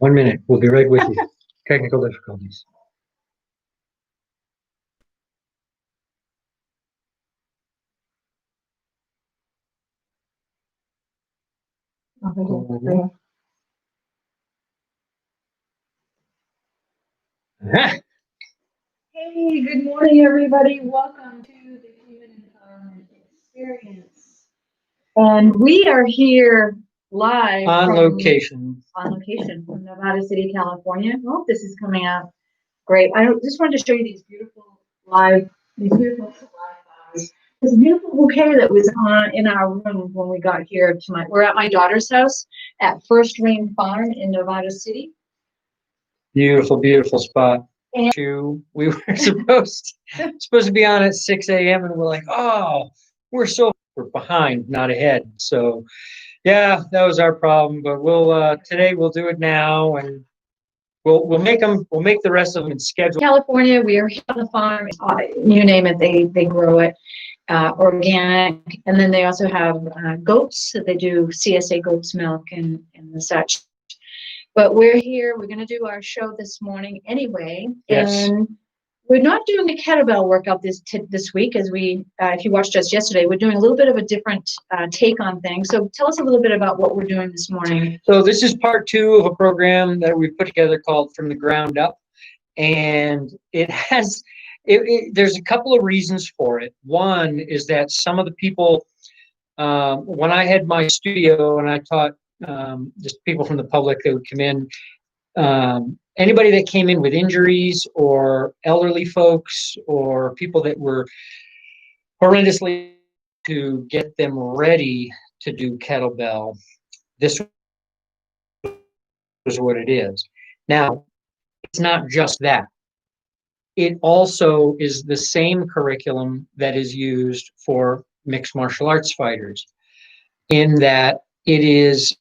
1 minute. We'll be right with you. Technical difficulties. Hey, good morning, everybody. Welcome to the Human Empowerment Experience. And we are here live On location from Nevada City, California. I hope this is coming out great. I just wanted to show you these beautiful live flowers. This beautiful bouquet that was in our room when we got here we're at my daughter's house at First Rain Farm in Nevada City. Beautiful, beautiful spot. And we were supposed to be on at 6 a.m. and we're like, oh, we're behind, not ahead. So yeah, that was our problem. But today we'll do it now, and we'll make the rest of them in schedule. California, we are here on the farm. You name it, they grow it. Organic, and then they also have goats that they do CSA goat's milk and such. But we're here. We're going to do our show this morning anyway, yes. And we're not doing a kettlebell workout this week, as if you watched us yesterday, we're doing a little bit of a different take on things. So tell us a little bit about what we're doing this morning. So this is part 2 of a program that we put together called From the Ground Up, and it has. There's a couple of reasons for it. One is that some of the people, when I had my studio and I taught just people from the public that would come in, anybody that came in with injuries or elderly folks or people that were horrendously, to get them ready to do kettlebell, this was what it is. Now, it's not just that. It also is the same curriculum that is used for mixed martial arts fighters, in that it is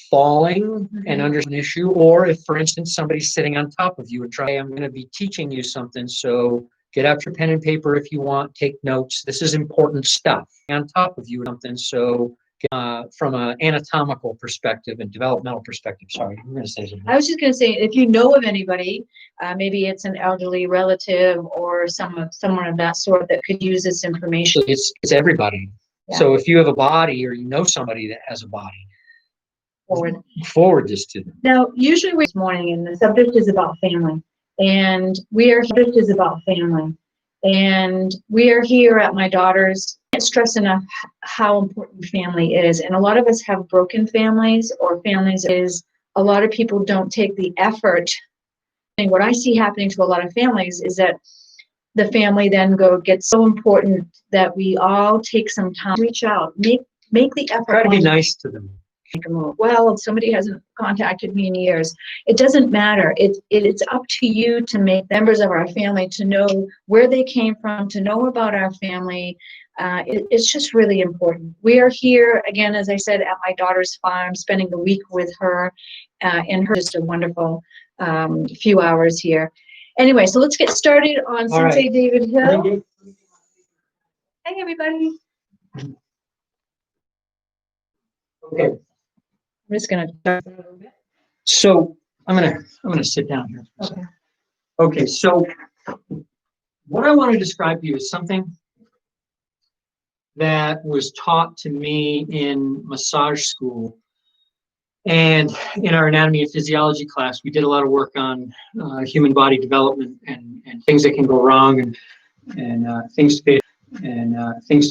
falling and under an issue, or if, for instance, somebody's sitting on top of you and try, I'm going to be teaching you something, so get out your pen and paper if you want, take notes. This is important stuff. On top of you or something, so from an anatomical perspective and developmental perspective. Sorry, I'm going to say something. I was just going to say, if you know of anybody, maybe it's an elderly relative or someone of that sort that could use this information. It's everybody. Yeah. So if you have a body or you know somebody that has a body, forward this to them. Now, usually we're this morning, and the subject is about family, and we are here at my daughter's. I can't stress enough how important family is, and a lot of us have broken families, or families is a lot of people don't take the effort. And what I see happening to a lot of families is that the family then gets so important that we all take some time to reach out, make the effort. Try to be nice to them. Well, somebody hasn't contacted me in years. It doesn't matter. It's up to you to make members of our family to know where they came from, to know about our family. It's just really important. We are here, again, as I said, at my daughter's farm, spending the week with her, and her just a wonderful few hours here. Anyway, so let's get started on Sensei David Hill. Hey, everybody. Okay. I'm just going to start a little bit. So I'm gonna sit down here. Okay. Okay. So what I want to describe to you is something that was taught to me in massage school, and in our anatomy and physiology class, we did a lot of work on human body development and things that can go wrong and things to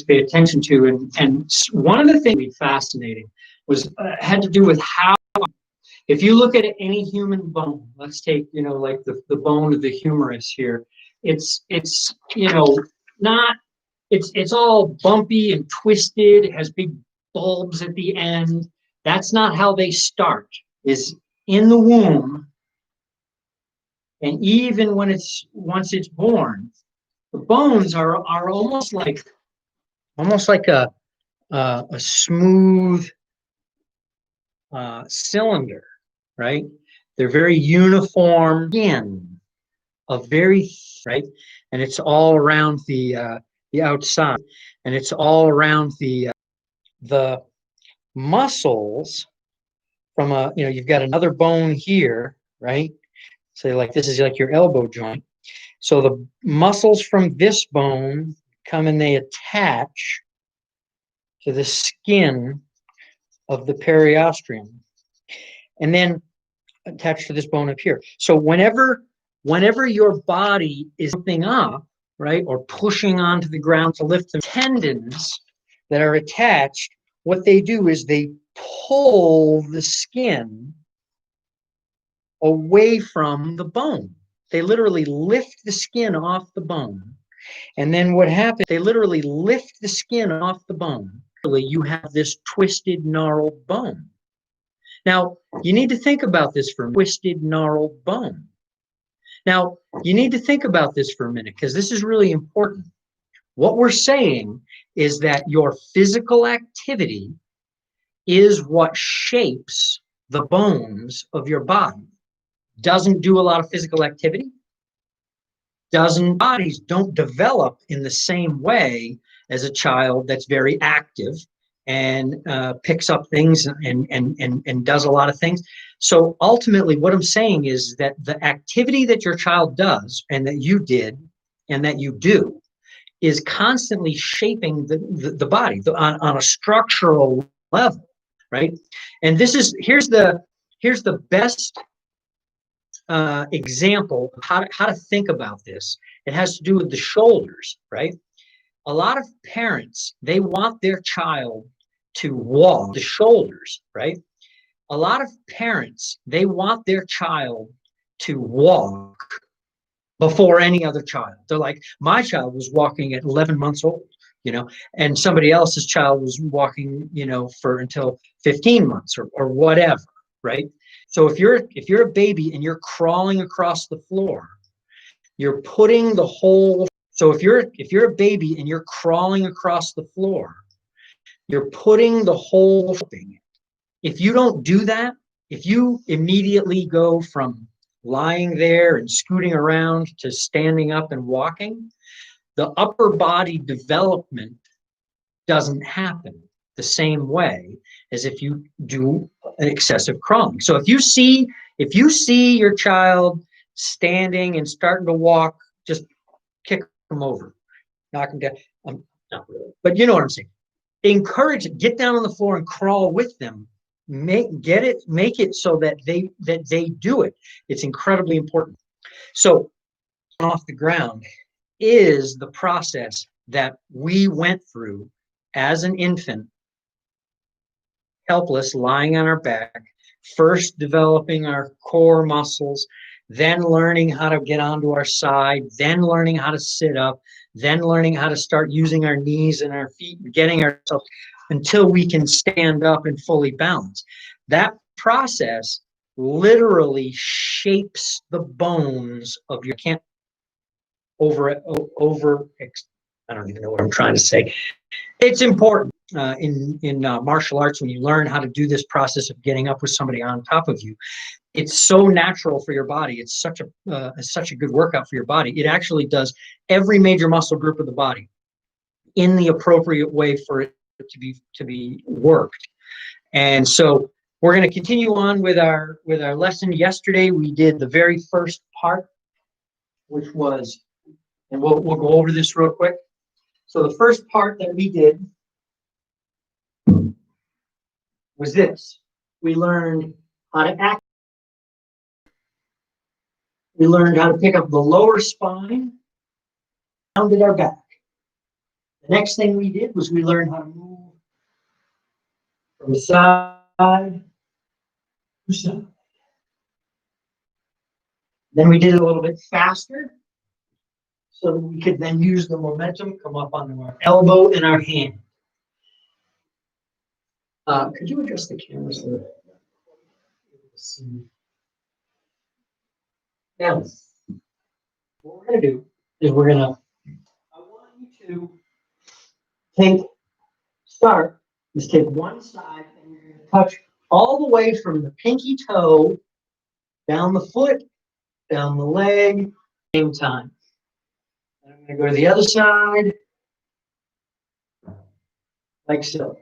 pay attention to. And one of the things fascinating was had to do with how, if you look at any human bone, let's take, like the bone of the humerus here, it's all bumpy and twisted. It has big bulbs at the end. That's not how they start. Is in the womb, and even once it's born, the bones are almost like a smooth cylinder, right? They're very uniform skin, right, and it's all around the outside, and it's all around the muscles from a, you've got another bone here, right? So like this is like your elbow joint. So the muscles from this bone come and they attach to the skin of the periosteum, and then attached to this bone up here. So whenever your body is lifting up, right, or pushing onto the ground to lift the tendons that are attached, what they do is they pull the skin away from the bone. They literally lift the skin off the bone. And then what happens, they literally lift the skin off the bone. You have this twisted, gnarled bone. Now, you need to think about this for a twisted, gnarled bone. Now, you need to think about this for a minute because this is really important. What we're saying is that your physical activity is what shapes the bones of your body. Doesn't do a lot of physical activity. Bodies don't develop in the same way as a child that's very active and picks up things and does a lot of things. So ultimately, what I'm saying is that the activity that your child does and that you did and that you do is constantly shaping the body on a structural level, right? And here's the best example of how to think about this. It has to do with the shoulders, right? A lot of parents, they want their child to walk the shoulders, right? A lot of parents, they want their child to walk before any other child. They're like, my child was walking at 11 months old, and somebody else's child was walking, for until 15 months or whatever, right? So if you're a baby and you're crawling across the floor, you're putting the whole. So if you're a baby and you're crawling across the floor, you're putting the whole thing. If you don't do that, if you immediately go from lying there and scooting around to standing up and walking, the upper body development doesn't happen the same way as if you do an excessive crawling. So if you see your child standing and starting to walk, just kick them over, knock them down. Not really, but you know what I'm saying. Encourage it. Get down on the floor and crawl with them. Make it so that they do it. It's incredibly important. So off the ground is the process that we went through as an infant, helpless, lying on our back, first developing our core muscles, then learning how to get onto our side, then learning how to sit up, then learning how to start using our knees and our feet, getting ourselves until we can stand up and fully balance. That process literally shapes the bones of your can't over I don't even know what I'm trying to say. It's important in martial arts when you learn how to do this process of getting up with somebody on top of you. It's so natural for your body. It's such a good workout for your body. It actually does every major muscle group of the body in the appropriate way for it to be worked. And so we're going to continue on with our lesson. Yesterday we did the very first part, which was, and we'll go over this real quick. So the first part that we did was this. We learned how to act. We learned how to pick up the lower spine, rounded our back. The next thing we did was we learned how to move from side to side. Then we did it a little bit faster so that we could then use the momentum, come up onto our elbow and our hand. Could you adjust the camera so that you can see? Now, what we're going to do is I want you to take one side and you're going to touch all the way from the pinky toe down the foot, down the leg, same time. And I'm going to go to the other side, like so.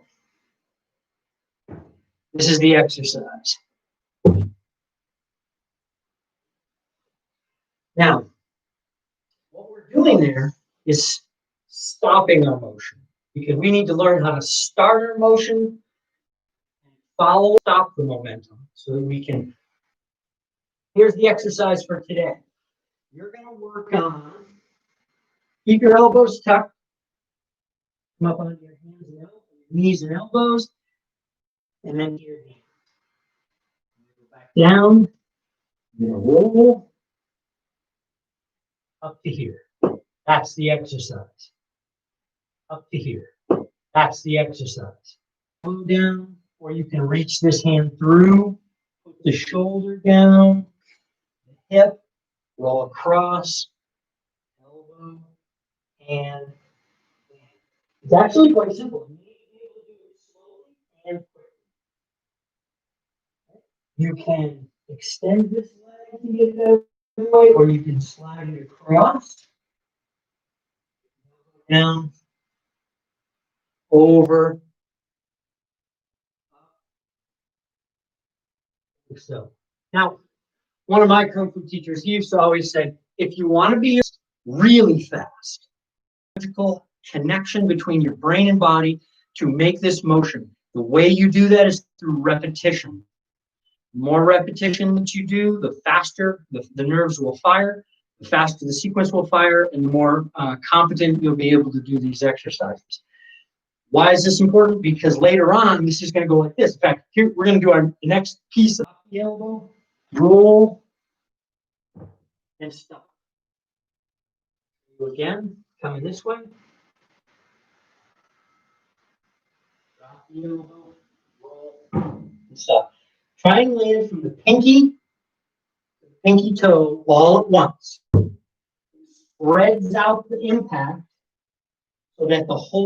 This is the exercise. Now, what we're doing there is stopping our motion, because we need to learn how to start our motion and stop the momentum so that we can. Here's the exercise for today. You're going to work on, keep your elbows tucked, come up on your hands and elbows, knees and elbows, and then to your hands. Go back down, you're going to roll up to here. That's the exercise. Up to here. That's the exercise. Go down, or you can reach this hand through, put the shoulder down, the hip, roll across, elbow, and it's actually quite simple. You need to be able to do it slowly and quickly. You can extend this leg to get it out of the way, or you can slide it across, down, over, so. Now, one of my Kung Fu teachers, he used to always say, if you want to be really fast, physical connection between your brain and body to make this motion, the way you do that is through repetition. The more repetition that you do, the faster the nerves will fire, the faster the sequence will fire, and the more competent you'll be able to do these exercises. Why is this important? Because later on, this is going to go like this. In fact, here we're going to do our next piece of the elbow, roll, and stop. Again, coming this way. Drop the elbow, roll, and stop. Try and land from the pinky to the pinky toe all at once. Spreads out the impact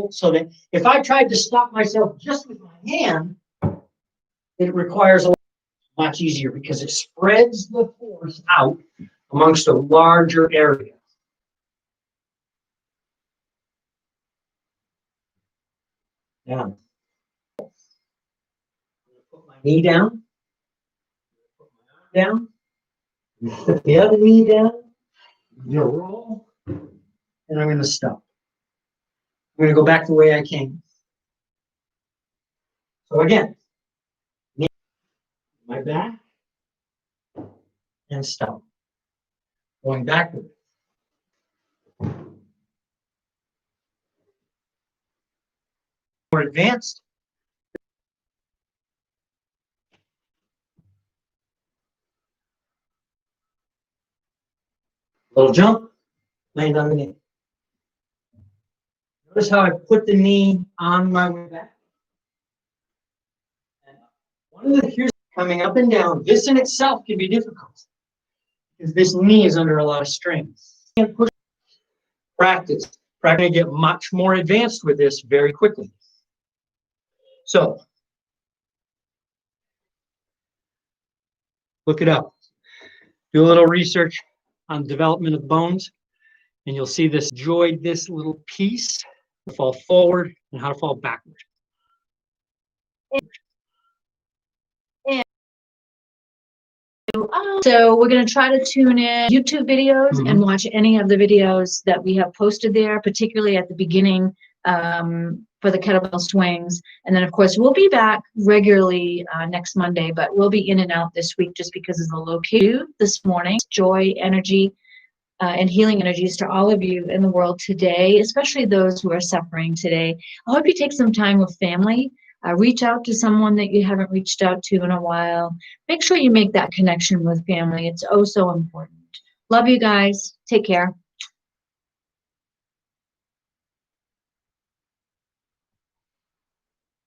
so that if I tried to stop myself just with my hand, it requires a much easier because it spreads the force out amongst a larger area. Now, I'm going to put my knee down, put my arm down, put the other knee down, I'm going to roll, and I'm going to stop. I'm going to go back the way I came. So again, knee, my back, and stop. Going backward. More advanced. Little jump, land on the knee. Notice how I put the knee on my way back. And one of the cues coming up and down, this in itself can be difficult because this knee is under a lot of strain. And push. Practice. Practice to get much more advanced with this very quickly. So, look it up. Do a little research on development of bones, and you'll see this. Enjoyed this little piece, to fall forward and how to fall backward. So we're going to try to tune in YouTube videos and watch any of the videos that we have posted there, particularly at the beginning for the kettlebell swings. And then, of course, we'll be back regularly next Monday, but we'll be in and out this week just because of the location this morning. Joy, energy, and healing energies to all of you in the world today, especially those who are suffering today. I hope you take some time with family. Reach out to someone that you haven't reached out to in a while. Make sure you make that connection with family. It's oh so important. Love you guys. Take care.